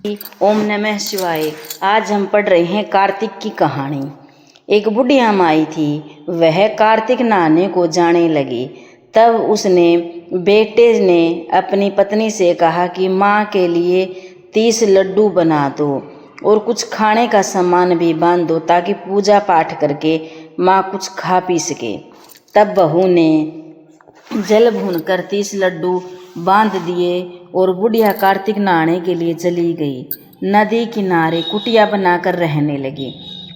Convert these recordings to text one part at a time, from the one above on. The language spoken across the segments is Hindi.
ओम नमः शिवाय। आज हम पढ़ रहे हैं कार्तिक की कहानी। एक बुढ़िया माई थी, वह कार्तिक नहाने को जाने लगी। तब उसने बेटे ने अपनी पत्नी से कहा कि माँ के लिए 30 लड्डू बना दो और कुछ खाने का सामान भी बांध दो ताकि पूजा पाठ करके माँ कुछ खा पी सके। तब बहू ने जल भूनकर 30 लड्डू बांध दिए और बुढ़िया कार्तिक नहाने के लिए चली गई। नदी किनारे कुटिया बनाकर रहने लगी।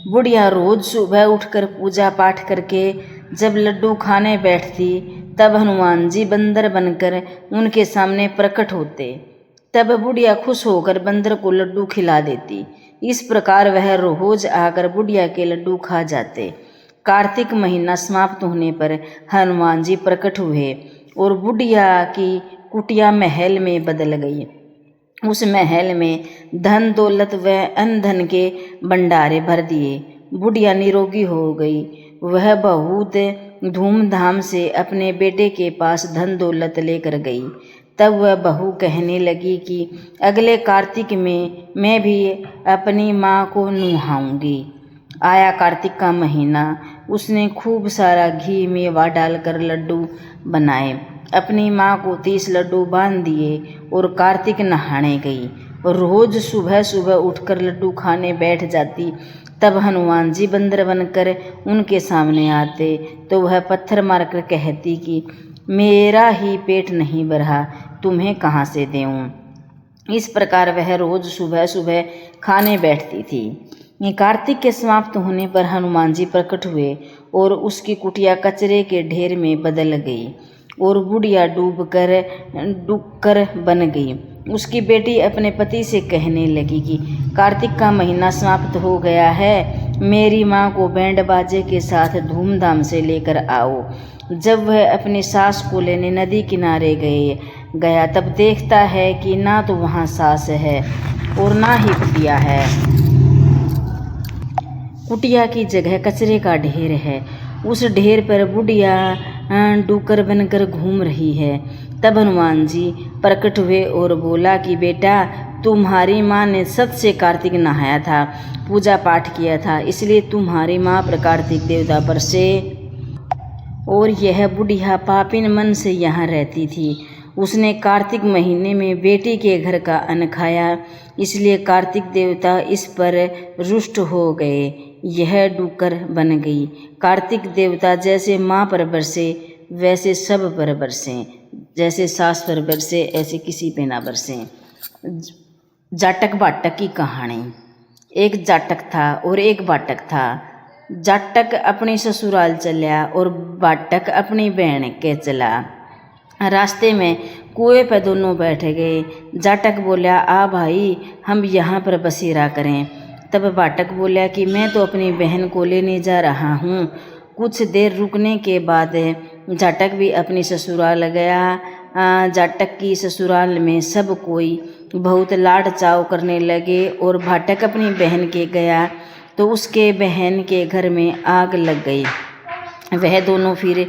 बुढ़िया रोज सुबह उठकर पूजा पाठ करके जब लड्डू खाने बैठती, तब हनुमान जी बंदर बनकर उनके सामने प्रकट होते। तब बुढ़िया खुश होकर बंदर को लड्डू खिला देती। इस प्रकार वह रोज आकर बुढ़िया के लड्डू खा जाते। कार्तिक महीना समाप्त होने पर हनुमान जी प्रकट हुए और बुढ़िया की कुटिया महल में बदल गई। उस महल में धन दौलत व अन्न धन के भंडारे भर दिए। बुढ़िया निरोगी हो गई। वह बहुत धूमधाम से अपने बेटे के पास धन दौलत लेकर गई। तब वह बहू कहने लगी कि अगले कार्तिक में मैं भी अपनी माँ को नुहाऊंगी। आया कार्तिक का महीना। उसने खूब सारा घी मेवा डालकर लड्डू बनाए, अपनी माँ को 30 लड्डू बांध दिए और कार्तिक नहाने गई। रोज सुबह सुबह उठकर लड्डू खाने बैठ जाती। तब हनुमान जी बंदर बनकर उनके सामने आते तो वह पत्थर मारकर कहती कि मेरा ही पेट नहीं भरा, तुम्हें कहाँ से देऊँ। इस प्रकार वह रोज सुबह सुबह खाने बैठती थी। कार्तिक के समाप्त होने पर हनुमान जी प्रकट हुए और उसकी कुटिया कचरे के ढेर में बदल गई और बुढ़िया डूबकर बन गई। उसकी बेटी अपने पति से कहने लगी कि कार्तिक का महीना समाप्त हो गया है, मेरी माँ को बैंड बाजे के साथ धूमधाम से लेकर आओ। जब वह अपनी सास को लेने नदी किनारे गया तब देखता है कि ना तो वहाँ सास है और ना ही कुटिया है। कुटिया की जगह कचरे का ढेर है। उस ढेर पर बुढ़िया डूकर बनकर घूम रही है। तब हनुमान जी प्रकट हुए और बोला कि बेटा, तुम्हारी माँ ने सत से कार्तिक नहाया था, पूजा पाठ किया था, इसलिए तुम्हारी माँ पर कार्तिक देवता बरसे और यह बुढ़िया पापिन मन से यहाँ रहती थी। उसने कार्तिक महीने में बेटी के घर का अन्न खाया, इसलिए कार्तिक देवता इस पर रुष्ट हो गए। यह डूकर बन गई। कार्तिक देवता जैसे माँ पर बरसे वैसे सब पर बरसे, जैसे सास पर बरसे ऐसे किसी पे ना बरसे। जाटक बाटक की कहानी। एक जाटक था और एक बाटक था। जाटक अपने ससुराल चला और बाटक अपनी बहन के चला। रास्ते में कुएं पर दोनों बैठ गए। जाटक बोला, आ भाई, हम यहाँ पर बसेरा करें। तब बाटक बोला कि मैं तो अपनी बहन को लेने जा रहा हूँ। कुछ देर रुकने के बाद जाटक भी अपनी ससुराल गया। जाटक की ससुराल में सब कोई बहुत लाड चाव करने लगे और बाटक अपनी बहन के गया तो उसके बहन के घर में आग लग गई। वह दोनों फिर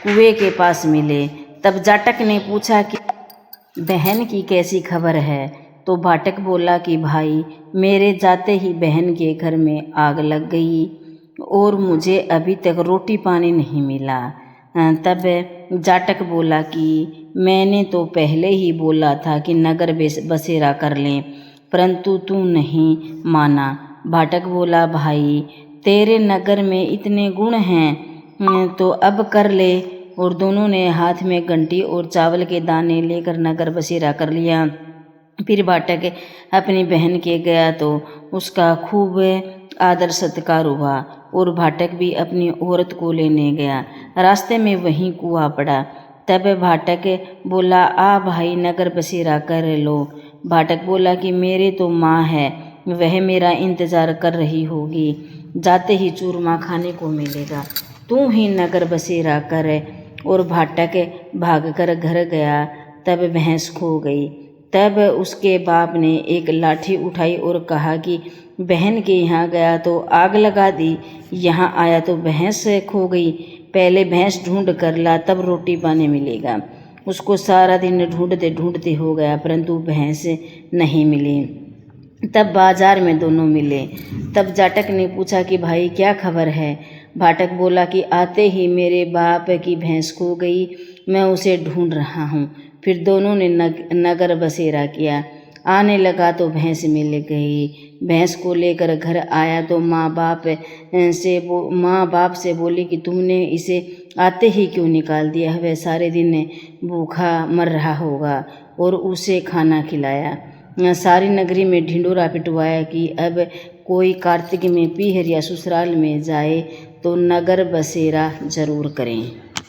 कुएं के पास मिले। तब जाटक ने पूछा कि बहन की कैसी खबर है। तो बाटक बोला कि भाई, मेरे जाते ही बहन के घर में आग लग गई और मुझे अभी तक रोटी पानी नहीं मिला। तब जाटक बोला कि मैंने तो पहले ही बोला था कि नगर बसेरा कर लें, परंतु तू नहीं माना। बाटक बोला, भाई, तेरे नगर में इतने गुण हैं तो अब कर ले। और दोनों ने हाथ में घंटी और चावल के दाने लेकर नगर बसेरा कर लिया। फिर बाटक अपनी बहन के गया तो उसका खूब आदर सत्कार हुआ और बाटक भी अपनी औरत को लेने गया। रास्ते में वहीं कुआं पड़ा। तब बाटक बोला, आ भाई, नगर बसेरा कर लो। बाटक बोला कि मेरे तो माँ है, वह मेरा इंतज़ार कर रही होगी, जाते ही चूरमा खाने को मिलेगा, तू ही नगर बसेरा कर। और बाटक भागकर घर गया। तब भैंस खो गई। तब उसके बाप ने एक लाठी उठाई और कहा कि बहन के यहाँ गया तो आग लगा दी, यहाँ आया तो भैंस खो गई, पहले भैंस ढूंढ कर ला, तब रोटी पानी मिलेगा। उसको सारा दिन ढूंढते ढूंढते हो गया, परंतु भैंस नहीं मिली। तब बाजार में दोनों मिले। तब जाटक ने पूछा कि भाई क्या खबर है। भाटक बोला कि आते ही मेरे बाप की भैंस खो गई, मैं उसे ढूंढ रहा हूँ। फिर दोनों ने नगर बसेरा किया। आने लगा तो भैंस मिल गई। भैंस को लेकर घर आया तो माँ बाप से बोली कि तुमने इसे आते ही क्यों निकाल दिया, वह सारे दिन भूखा मर रहा होगा, और उसे खाना खिलाया। सारी नगरी में ढिंढोरा पिटवाया कि अब कोई कार्तिक में पीहर या ससुराल में जाए तो नगर बसेरा जरूर करें।